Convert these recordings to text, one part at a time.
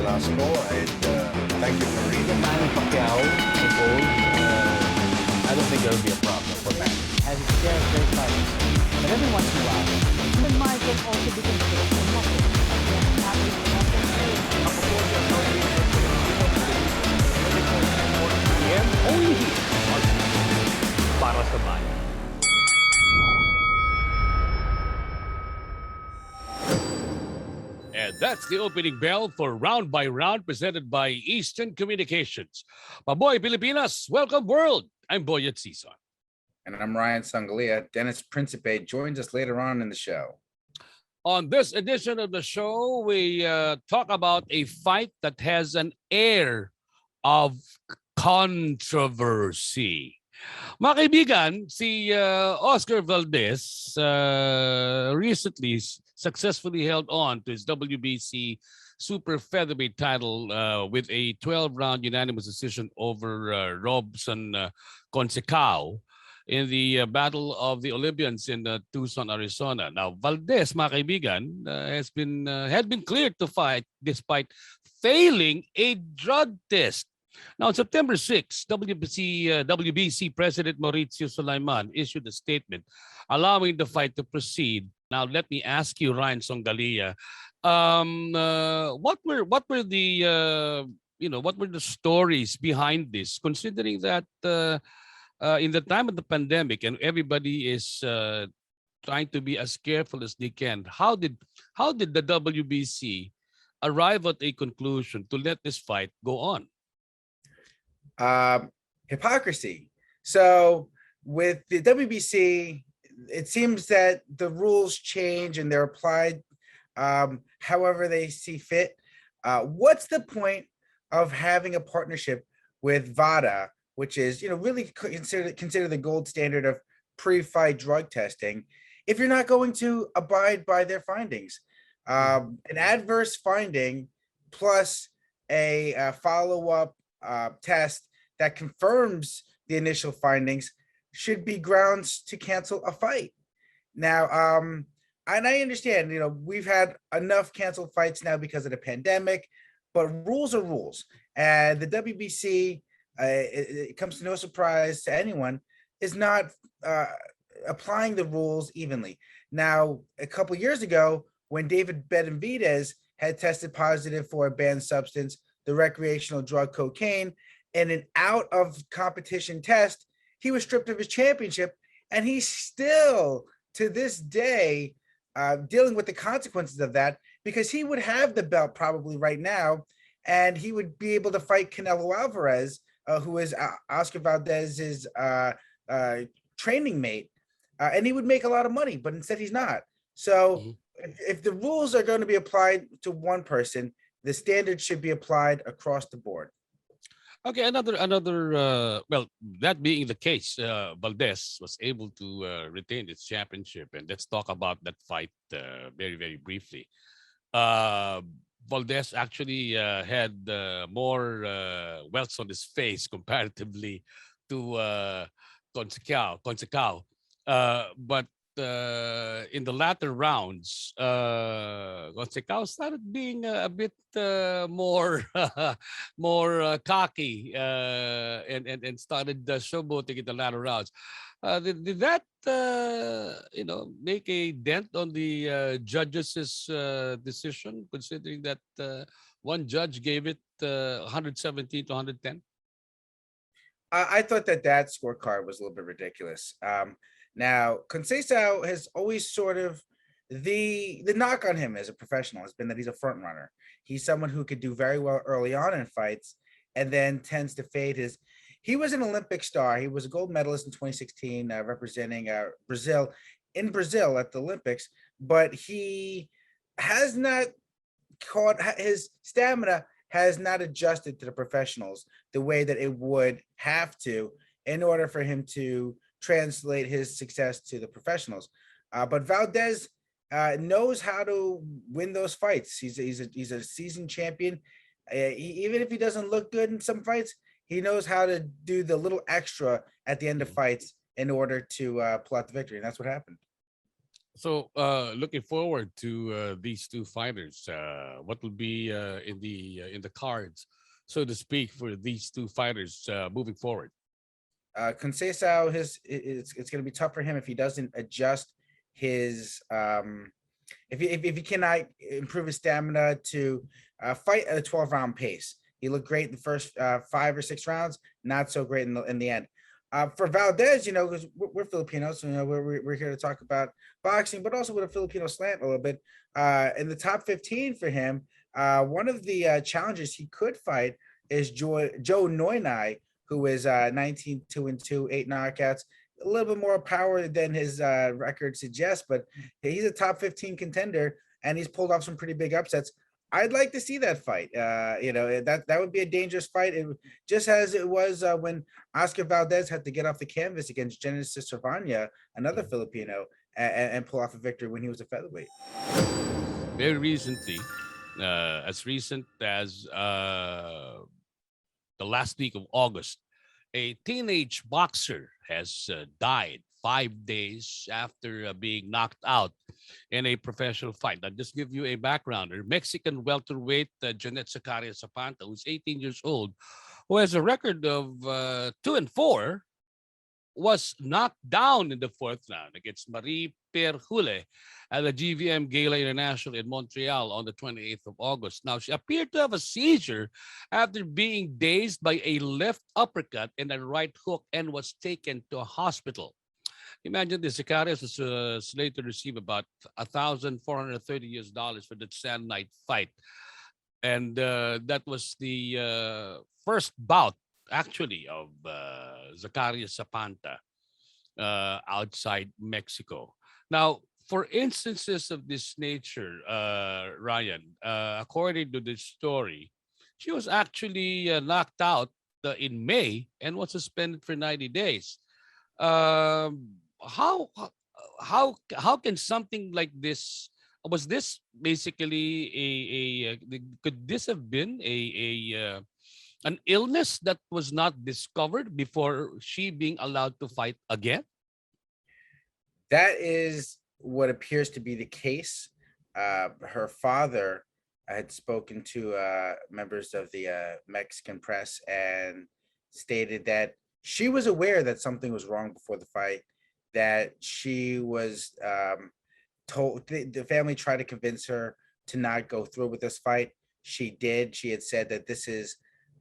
Carrasco. And thank you for reading. Even Manny Pacquiao, I suppose, I don't think there will be a problem for Manny. Has his share of great fights. But every once in a while, human mind can also be considered for nothing. Only here, para sa bayan. And that's the opening bell for Round by Round presented by Eastern Communications. Maboy Pilipinas, welcome world. I'm Boyet Sison. And I'm Ryan Sangalia. Dennis Principe joins us later on in the show. On this edition of the show, we talk about a fight that has an air of controversy. Mga kaibigan, si Oscar Valdez recently successfully held on to his WBC super featherweight title with a 12-round unanimous decision over Robson Consecao in the Battle of the Olympians in Tucson, Arizona. Now, Valdez, mga kaibigan, had been cleared to fight despite failing a drug test. Now, on September 6, WBC President Mauricio Sulaiman issued a statement allowing the fight to proceed. Now, let me ask you, Ryan Songalia, what were the stories behind this? Considering that in the time of the pandemic and everybody is trying to be as careful as they can, how did the WBC arrive at a conclusion to let this fight go on? Hypocrisy. So with the WBC, it seems that the rules change and they're applied however they see fit. What's the point of having a partnership with VADA, which is really consider the gold standard of pre-fight drug testing, if you're not going to abide by their findings? An adverse finding plus a follow-up test that confirms the initial findings should be grounds to cancel a fight. Now, and I understand, we've had enough canceled fights now because of the pandemic, but rules are rules. And the WBC, it comes to no surprise to anyone, is not applying the rules evenly. Now, a couple years ago, when David Benavidez had tested positive for a banned substance, the recreational drug cocaine, in an out of competition test, he was stripped of his championship, and he's still to this day dealing with the consequences of that, because he would have the belt probably right now, and he would be able to fight Canelo Alvarez, who is Oscar Valdez's training mate, and he would make a lot of money, but instead he's not. So if the rules are going to be applied to one person, the standard should be applied across the board. Okay, another. Well, that being the case, Valdez was able to retain its championship, and let's talk about that fight very, very briefly. Valdez actually had more welts on his face comparatively to Consecao. But in the latter rounds, Consecao started being a bit more cocky and started showboating in the latter rounds. Did that make a dent on the judges' decision, considering that one judge gave it 117 to 110? I thought that scorecard was a little bit ridiculous. Now, Conceição has always sort of the knock on him as a professional has been that he's a front runner. He's someone who could do very well early on in fights and then tends to fade his. He was an Olympic star. He was a gold medalist in 2016, representing Brazil at the Olympics, but he has not his stamina has not adjusted to the professionals the way that it would have to in order for him to translate his success to the professionals. But Valdez knows how to win those fights. He's a seasoned champion. Even if he doesn't look good in some fights, he knows how to do the little extra at the end of fights in order to pull out the victory. And that's what happened. So, looking forward to these two fighters. What will be in the cards, so to speak, for these two fighters moving forward? Conceição, it's going to be tough for him if he doesn't adjust his if he cannot improve his stamina to fight at a 12-round pace. He looked great in the first 5 or 6 rounds, not so great in the end. For Valdez, because we're Filipinos, so, we're here to talk about boxing, but also with a Filipino slant a little bit. In the top 15 for him, one of the challenges he could fight is Joe Noinai, who is 19-2-2, 8 knockouts, a little bit more power than his record suggests, but he's a top 15 contender and he's pulled off some pretty big upsets. I'd like to see that fight. That would be a dangerous fight. Just as it was when Oscar Valdez had to get off the canvas against Genesis Servania, another Filipino, and pull off a victory when he was a featherweight. Very recently, as recent as the last week of August, a teenage boxer has died 5 days after being knocked out in a professional fight. I'll just give you a backgrounder. Mexican welterweight Janet Zacarias Zapanta, who's 18 years old, who has a record of 2-4, was knocked down in the fourth round against Marie Perhule at the GVM Gala International in Montreal on the 28th of August. Now, she appeared to have a seizure after being dazed by a left uppercut and a right hook and was taken to a hospital. Imagine this, Sicarius was slated to receive about $1,430 for the Sand Night fight. And that was the first bout, actually, of Zacarias Zapanta outside Mexico. Now, for instances of this nature, Ryan, according to this story, she was actually knocked out in May and was suspended for 90 days. Um, how can something like this, was this basically could this have been an illness that was not discovered before she being allowed to fight again? That is what appears to be the case. Her father had spoken to members of the Mexican press and stated that she was aware that something was wrong before the fight, that she was told, the family tried to convince her to not go through with this fight. She did. She had said that this is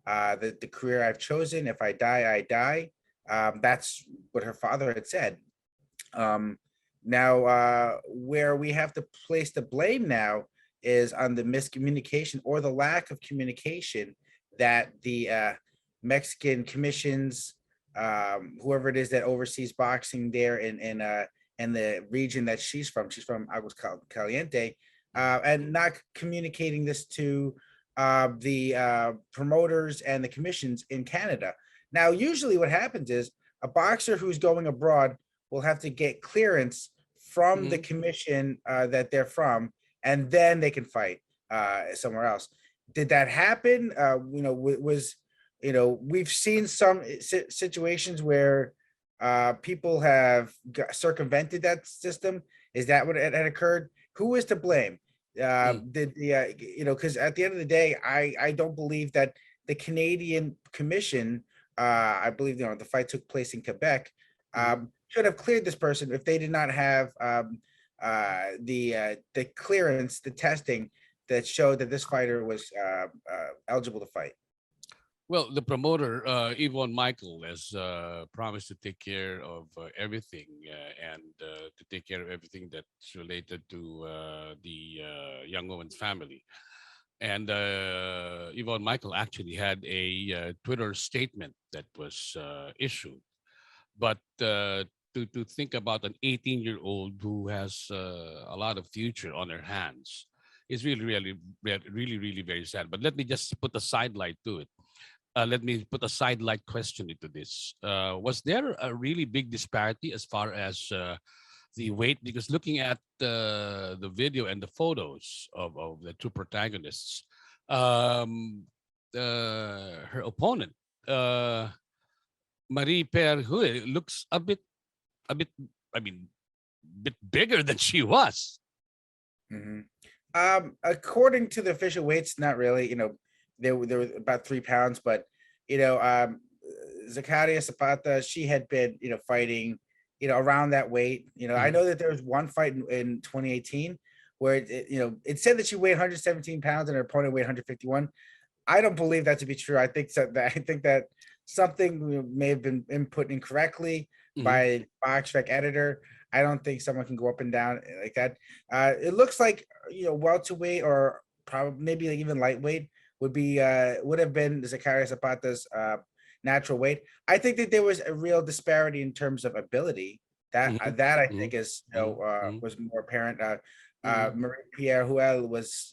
the career I've chosen. If I die, I die. That's what her father had said. Now, where we have to place the blame now is on the miscommunication or the lack of communication that the Mexican commissions, whoever it is that oversees boxing there in the region that she's from Aguas Caliente, and not communicating this to the promoters and the commissions in Canada. Now, usually what happens is a boxer who's going abroad will have to get clearance from the commission that they're from, and then they can fight somewhere else. Did that happen? We've seen some situations where people have circumvented that system. Is that what had occurred? Who is to blame? Because at the end of the day, I don't believe that the Canadian Commission, I believe the fight took place in Quebec, should have cleared this person if they did not have the clearance, the testing that showed that this fighter was eligible to fight. Well, the promoter, Yvonne Michael, has promised to take care of everything and to take care of everything that's related to the young woman's family. And Yvonne Michael actually had a Twitter statement that was issued. But to think about an 18-year-old who has a lot of future on her hands is really very sad. But let me just put a sidelight to it. Let me put a sidelight question into this. Was there a really big disparity as far as the weight? Because looking at the video and the photos of the two protagonists, her opponent, Marie Perhue, looks a bit, I mean, bit bigger than she was. Mhm. According to the official weights, not really. They were about 3 pounds, but Zakaria Zapata, she had been fighting around that weight. I know that there was one fight in 2018 where it said that she weighed 117 pounds and her opponent weighed 151. I don't believe that to be true. I think that something may have been input incorrectly by BoxRec editor. I don't think someone can go up and down like that. It looks like welterweight or probably maybe even lightweight would have been Zakaria Zapata's natural weight. I think that there was a real disparity in terms of ability. That I think is was more apparent. Marie Pierre Huel was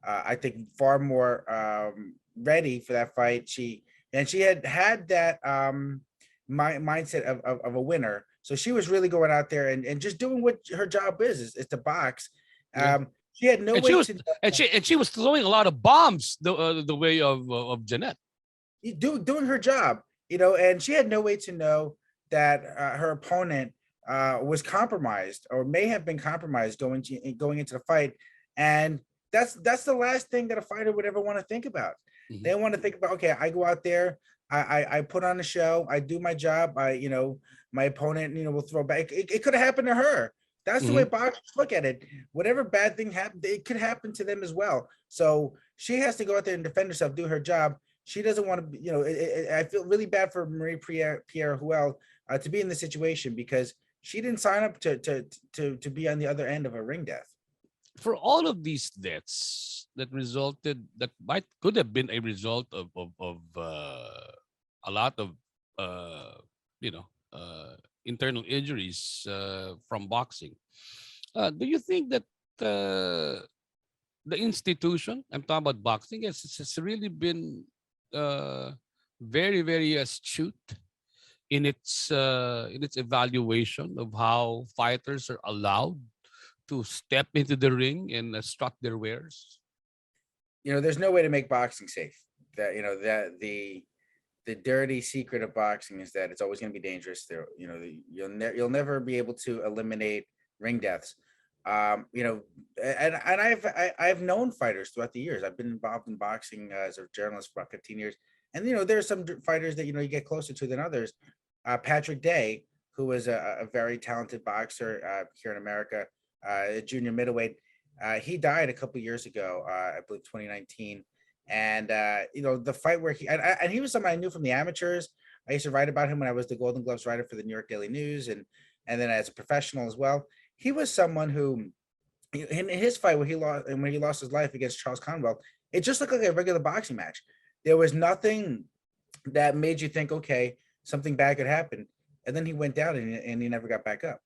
I think far more ready for that fight. She had that mindset of a winner. So she was really going out there and just doing what her job is to box. She had no way she was throwing a lot of bombs the way of Jeanette. Doing her job, and she had no way to know that her opponent was compromised or may have been compromised going into the fight. And that's the last thing that a fighter would ever want to think about. They want to think about, okay, I go out there, I put on a show, I do my job, my opponent, will throw back. It could have happened to her. That's the way boxers look at it. Whatever bad thing happened, it could happen to them as well. So she has to go out there and defend herself, do her job. She doesn't want to be, I feel really bad for Marie Pierre Huel to be in this situation because she didn't sign up to be on the other end of a ring death. For all of these deaths that could have been a result of a lot of internal injuries from boxing. Do you think that the institution, I'm talking about boxing, has really been very, very astute in its evaluation of how fighters are allowed to step into the ring and strut their wares? There's no way to make boxing safe. That the dirty secret of boxing is that it's always going to be dangerous. You'll never be able to eliminate ring deaths. And I've known fighters throughout the years. I've been involved in boxing as a journalist for about 15 years. And there's some fighters that you get closer to than others. Patrick Day, who was a very talented boxer here in America, junior middleweight. He died a couple years ago, I believe 2019. And the fight where he was someone I knew from the amateurs. I used to write about him when I was the Golden Gloves writer for the New York Daily News, and then as a professional as well. He was someone who, in his fight when he lost his life against Charles Conwell, it just looked like a regular boxing match. There was nothing that made you think, okay, something bad could happen. And then he went down and he never got back up.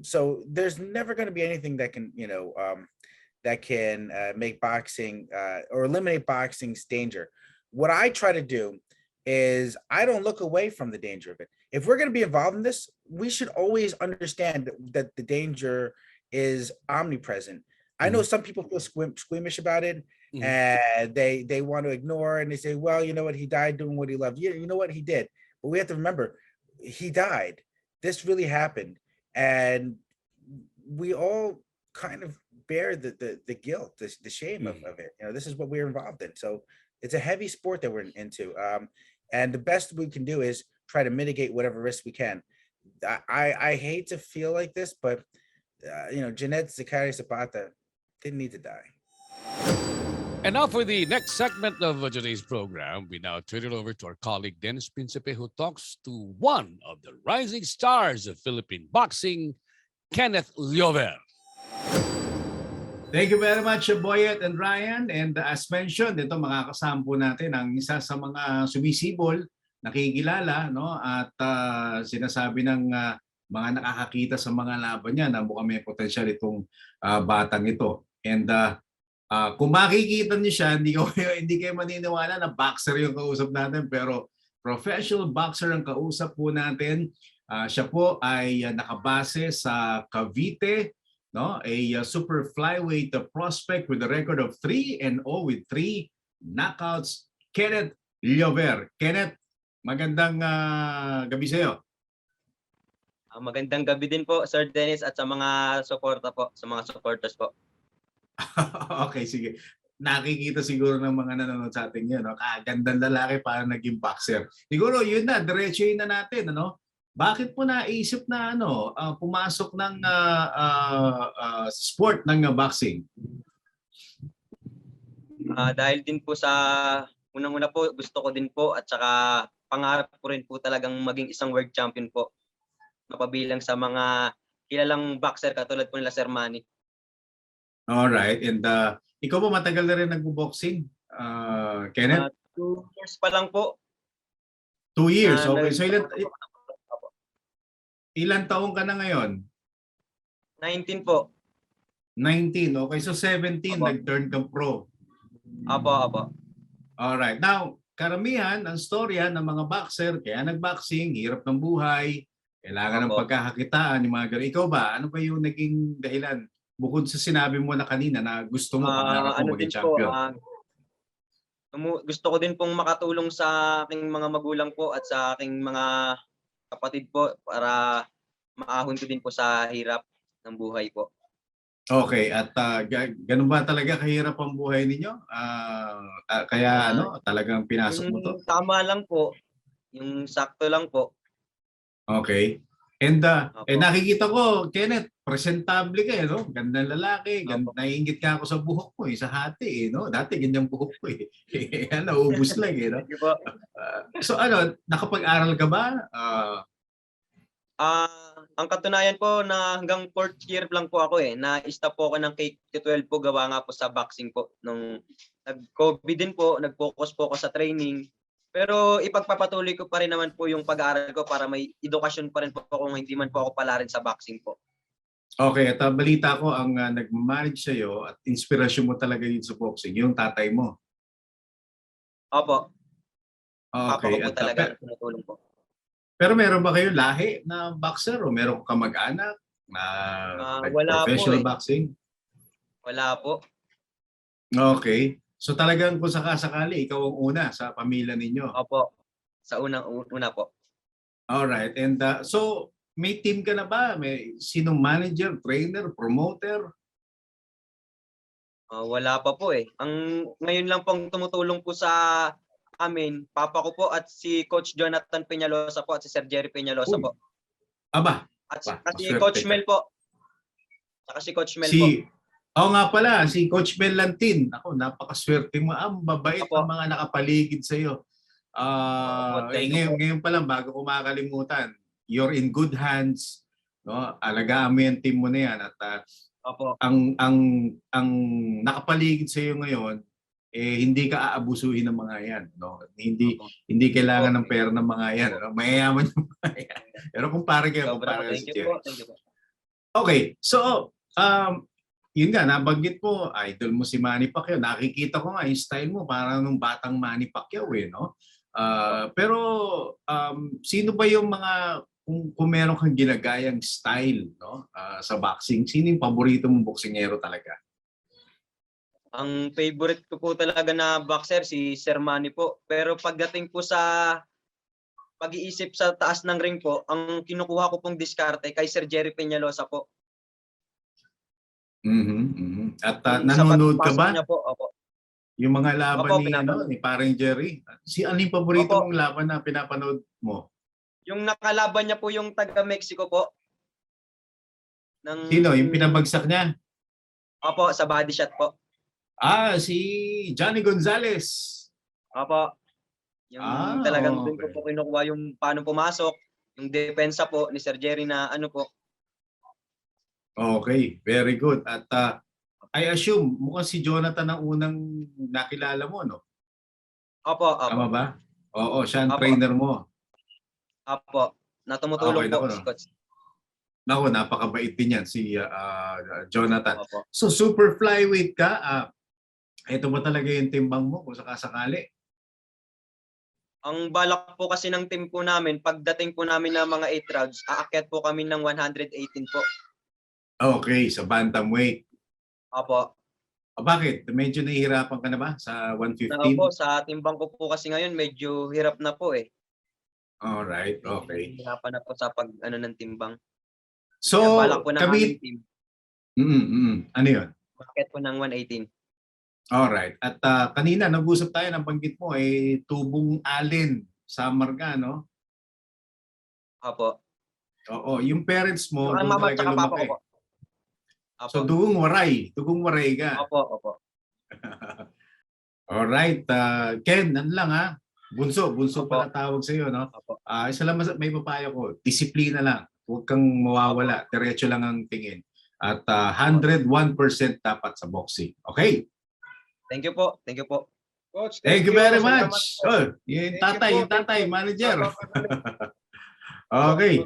So there's never going to be anything that can, make boxing or eliminate boxing's danger. What I try to do is I don't look away from the danger of it. If we're going to be involved in this, we should always understand that the danger is omnipresent. I know some people feel squeamish about it, and they want to ignore it, and they say, well, you know what, he died doing what he loved. Yeah, you know what, he did. But we have to remember, he died. This really happened. And we all kind of bear the guilt, the shame of it. This is what we're involved in. So it's a heavy sport that we're into. And the best we can do is try to mitigate whatever risk we can. I hate to feel like this, but Jeanette Zakaria Zapata didn't need to die. And now for the next segment of today's program, we now turn it over to our colleague Dennis Principe, who talks to one of the rising stars of Philippine boxing, Kenneth Llover. Thank you very much, Boyet and Ryan. And as mentioned, ito makakasama po natin ang isa sa mga sumisibol, nakikilala, no? At sinasabi ng mga nakakakita sa mga laban niya na mukhang may potensyal itong batang ito. And kung makikita niyo siya, hindi kayo maniniwala na boxer yung kausap natin, pero professional boxer ang kausap po natin. Siya po ay nakabase sa Cavite, no? A super flyweight prospect with a record of 3-0 with 3 knockouts, Kenneth Llover. Kenneth, magandang gabi sa iyo. Magandang gabi din po, Sir Dennis, at sa mga suporta po, sa mga supporters po. Okay, sige. Nakikita siguro ng mga nanonood sa atin yun. No? Kagandang lalaki para naging boxer. Siguro yun na, diretsuhin na natin. Ano? Bakit mo naisip na pumasok ng sport ng boxing? Dahil din po sa unang-una po, gusto ko din po at saka pangarap ko rin po talagang maging isang world champion po. Mapabilang sa mga kilalang boxer katulad po nila Sir Manny. Alright. And ikaw ba matagal na rin nagbo-boxing? Kenneth? 2 years pa lang po. 2 years. na Okay. So Opo. ilan taong ka na ngayon? 19 po. 19. Okay. So 17, Opo. nag-turn ka pro. Opo. Alright. Now, karamihan ang storya ng mga boxer, kaya nag-boxing, hirap ng buhay, kailangan ng Opo. pagkakakitaan, yung mga ganun. Ikaw ba? Ano ba yung naging dahilan? Bukod sa sinabi mo na kanina na gusto mo, pangarap mo maging champion. Gusto ko din pong makatulong sa aking mga magulang po at sa aking mga kapatid po para maahon ko din po sa hirap ng buhay po. Okay. At ganun ba talaga kahirap ang buhay ninyo? Kaya talagang pinasok mo to? Yung tama lang po, yung sakto lang po. Okay. And Opo. nakikita ko, Kenneth, presentable ka, no? Gandang lalaki. Opo. Naiingit ka ako sa buhok mo, sa hati, no? Dati ganyang buhok ko, naubos lang, no? Thank you po. So nakapag-aral ka ba? Ang katunayan po na hanggang 4th year lang po ako na-stop po ako ng K-12 po gawa nga po sa boxing po. Nung nag-COVID din po, nag-focus po ako sa training. Pero ipagpapatuloy ko pa rin naman po yung pag-aaral ko para may edukasyon pa rin po kung hindi man po ako pala rin sa boxing po. Okay, at balita ko ang nag-manage sa'yo at inspirasyon mo talaga yun sa boxing, yung tatay mo. Opo. Papa Okay. ko po talaga tumutulong po. Pero meron ba kayo lahi na boxer o meron ka kamag-anak na Wala professional po boxing? Wala po. Okay. So talagang kung sakasakali, ikaw ang una sa pamilya ninyo. Opo. Sa una po. Alright. And so may team ka na ba? May sinong manager, trainer, promoter? Wala pa po Ang ngayon lang pong tumutulong po sa amin, papa ko po at si Coach Jonathan Peñalosa po at si Sir Jerry Peñalosa po. Aba. At si maswerte Coach ka. Mel po. Saka si Coach Mel po. Nga pala, si Coach Mel Lantin. Ako, napakaswerte mo. Ang babait ng mga nakapaligid sa iyo. Ngayon pa lang, bago ko makakalimutan, you're in good hands. No? Alagaan mo yung team mo na yan. At ang nakapaligid sa iyo ngayon, hindi ka aabusuhin ng mga yan. No? Hindi kailangan ng pera ng mga yan. No? Mayayaman yung mga yan. Pero kumpara kayo si Jerry. Thank you po. Okay, so yun nga, nabanggit mo, idol mo si Manny Pacquiao. Nakikita ko nga yung style mo, parang nung batang Manny Pacquiao no? Pero sino ba yung mga, kung meron kang ginagayang style sa boxing, sino yung paborito mong boksingero talaga? Ang favorite ko po talaga na boxer si Sir Manny po. Pero pagdating po sa pag-iisip sa taas ng ring po, ang kinukuha ko pong diskarte kay Sir Jerry Peñalosa po. At nanonood ka ba? Niya po, opo. Yung mga laban Opo, ni parang Jerry? Ano yung paborito mong laban na pinapanood mo? Yung nakalaban niya po yung taga-Mexico po. Sino? Yung pinabagsak niya? Opo, sa body shot po. Si Johnny Gonzalez. Opo. Yung talagang doon ko okay. po kinukuha yung paano pumasok, yung depensa po ni Sir Jerry na ano po. Okay, very good. At I assume mukhang si Jonathan ang unang nakilala mo, no? Opo. Tama ba? Oo, siya ang trainer mo. Opo. Na tumutulong Okay, po naku, si Coach. Naku, napakabait din yan si Jonathan. Opo. So super flyweight ka. Ito ba talaga yung timbang mo kung sakasakali? Ang balak po kasi ng team po namin, pagdating po namin ng mga 8 rounds, aakyat po kami ng 118 po. Okay, sa bantamweight. Opo. Bakit? Medyo nahihirapan ka na ba sa 115? Opo, sa timbang ko po kasi ngayon medyo hirap na po Alright, okay. Hirapan na po sa pag-ano ng timbang. So, Kaya balak po ng aming kami... team, Ano yun? bakit po ng 118. Alright. At kanina, nag-usap tayo, nabanggit mo, tubong alin sa Marga, no? Opo. Oo, yung parents mo, Ang doon mama at talaga saka papa ko lumaki. po. Opo. So, dugong waray ka. Opo. Alright. Ken, ano lang ha? Bunso Opo. pala tawag sa iyo, no? Opo. Isa lang may papayo ko. Disiplina lang. Huwag kang mawawala. Diretso lang ang tingin. At 101% dapat sa boxing. Okay? Thank you po. Thank you po. Coach, Thank you very Salamat much. po. Oh, yung Thank tatay, you po. manager. Salamat Okay.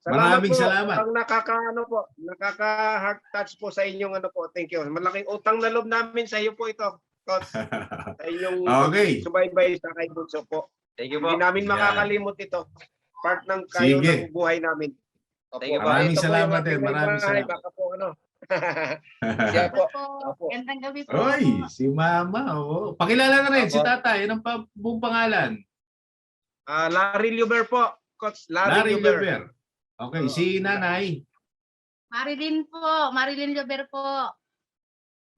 Maraming po. salamat. Ang nakaka-heart touch po sa inyong ano po. Thank you. Malaking utang na loob namin sa iyo po ito, Coach. Sa inyong Okay. subaybay sa kay Bunso po. Thank you po. Hindi namin Yan. makakalimot ito. Part ng kayo Sige. ng buhay namin. Opo. Thank you po. Maraming Ito po salamat yung din. ating Maraming bahay. salamat. Baka po ano. Siya po. Opo. Gandang gabi po. Oy, si Mama. Oh. Pakilala na rin si Opo. Tatay. Anong buong pangalan? Larry Luber po. Coach Larry Larry Luber. Lever. Okay, si Nanay. Marilyn po. Marilyn Lover po.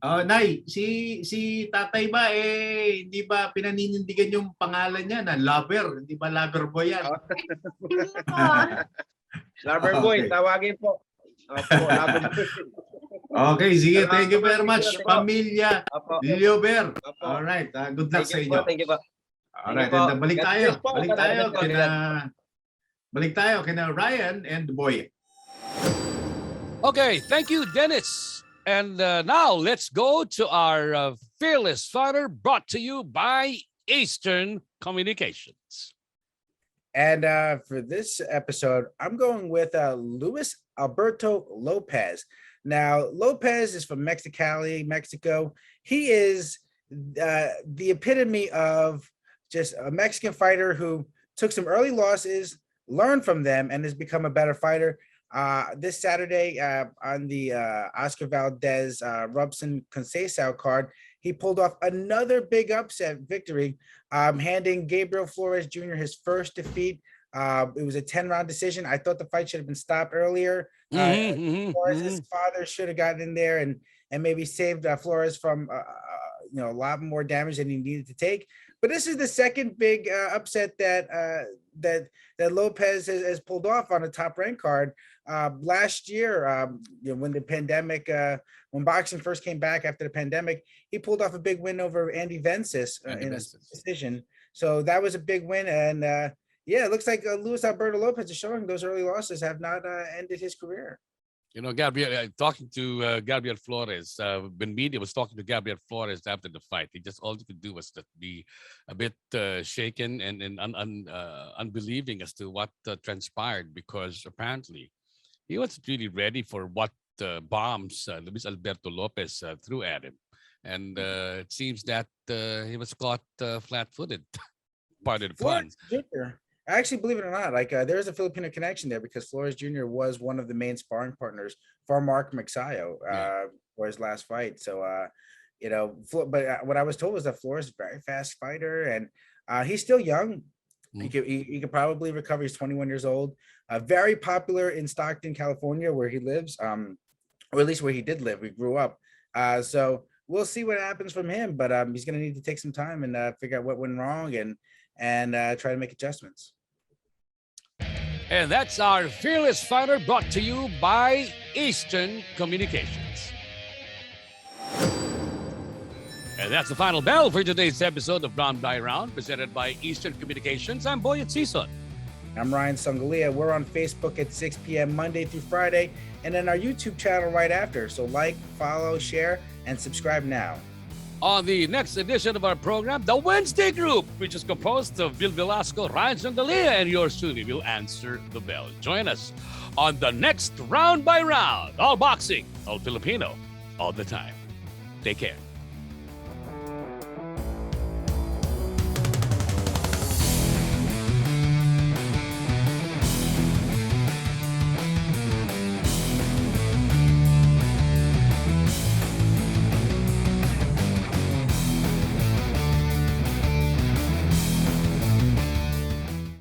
Oh, Nay, si Tatay ba hindi ba pinaninindigan yung pangalan niya na Lover? Hindi ba Lover Boy yan? Hindi po. Lover Okay. boy, tawagin po. Opo, Lover boy. Okay, sige. Thank you very much, Pamilya Opo. Lever. Opo. All right. Good luck sa Thank you po. inyo. Thank you po. All right. Thank you po. And balik God tayo. bless po. Balik tayo kina Ryan and Boy. Okay, thank you, Dennis. And now let's go to our Fearless Fighter, brought to you by Eastern Communications. And for this episode, I'm going with Luis Alberto Lopez. Now, Lopez is from Mexicali, Mexico. He is the epitome of just a Mexican fighter who took some early losses, learned from them, and has become a better fighter. This Saturday on the Oscar Valdez Robson Conceição card, he pulled off another big upset victory, handing Gabriel Flores Jr. his first defeat. It was a 10-round decision. I thought the fight should have been stopped earlier. Flores' father should have gotten in there and maybe saved Flores from a lot more damage than he needed to take. But this is the second big upset that Lopez has pulled off on a top-ranked card. Last year, when the pandemic, when boxing first came back after the pandemic, he pulled off a big win over Andy Vences in a decision. So that was a big win. And it looks like Luis Alberto Lopez is showing those early losses have not ended his career. You know, Gabriel, talking to Gabriel Flores, when media was talking to Gabriel Flores after the fight, all he could do was to be a bit shaken and unbelieving as to what transpired, because apparently he wasn't really ready for what bombs Luis Alberto Lopez threw at him. And it seems that he was caught flat-footed. Part of the fun. Flores Jr. Actually, believe it or not, there is a Filipino connection there because Flores Jr. was one of the main sparring partners for Mark Magsayo for his last fight. So, but what I was told was that Flores is a very fast fighter and he's still young. He could probably recover. He's 21 years old. Very popular in Stockton, California, where he lives, or at least where he did live. We grew up. So we'll see what happens from him. But he's going to need to take some time and figure out what went wrong and try to make adjustments. And that's our Fearless Fighter, brought to you by Eastern Communications. And that's the final bell for today's episode of Round by Round, presented by Eastern Communications. I'm Boyet Sison. I'm Ryan Sangalia. We're on Facebook at 6 p.m. Monday through Friday, and then our YouTube channel right after. So like, follow, share, and subscribe now. On the next edition of our program, the Wednesday Group, which is composed of Bill Velasco, Ryan Sangalia, and yours truly will answer the bell. Join us on the next Round by Round. All boxing, all Filipino, all the time. Take care.